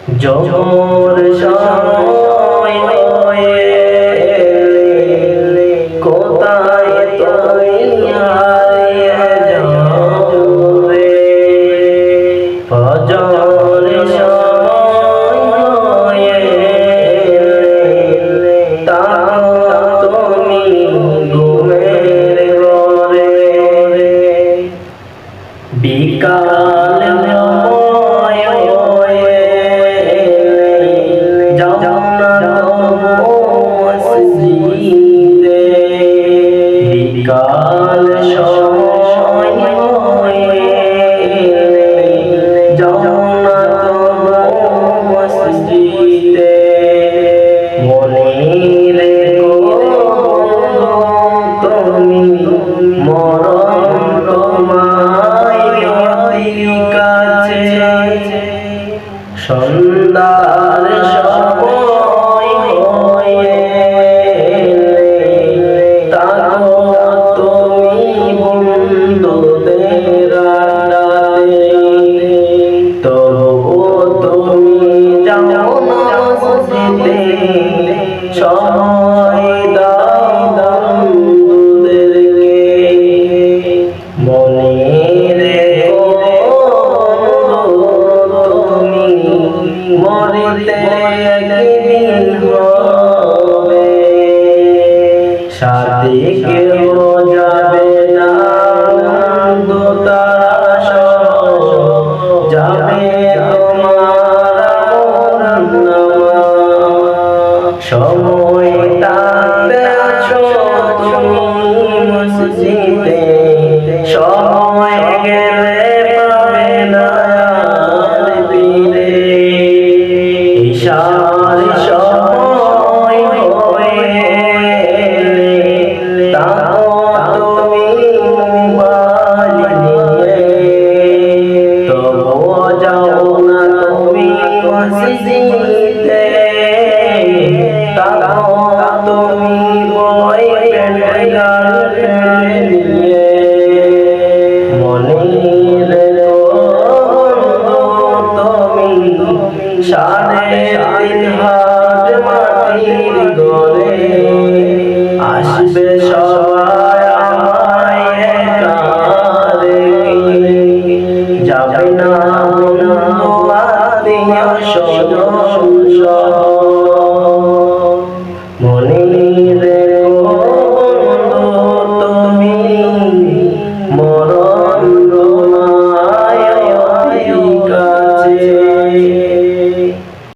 জোহর সময় হয়ে কোথায় তুমি হারিয়ে যাবে। ফজর সময় হয়ে তাকো তুমি ঘুমের ঘরে। বিকাল বিকাল সময় যাও না মসজিদে। মনে রেখো তুমি মরণ তোমায় কাছে। সন্ধ্যার সময় হয়ে তাকো তুমি বন্ধুদের আড়ালে। তবুও তুমি যাও না মসজিদে, সময় দাও বন্ধুদেরকে। মনে রেখো তুমি মরিতে একদিন হবে। সাথে কেউ যাবে না, বন্ধু তারা সব যাবে তোমার আমল নামা। সময় থাকতে আছো তুমি মসজিদে, সময় গেলে পাবে না আর ফিরে। ইশার সময় হয়ে তাকো তুমি মোবাইল নিয়ে। তবুও যাও না তুমি মসজিদে, তাকো তুমি বয়ফ্রেন্ড গার্লফ্রেন্ড নিয়ে। মনে রেখো তুমি সাড়ে তিন হাত মাটির ঘরে। আসবে সবাই আমায় একা রেখে, যাবে না বন্ধু আত্মীয় স্বজন সব। মনে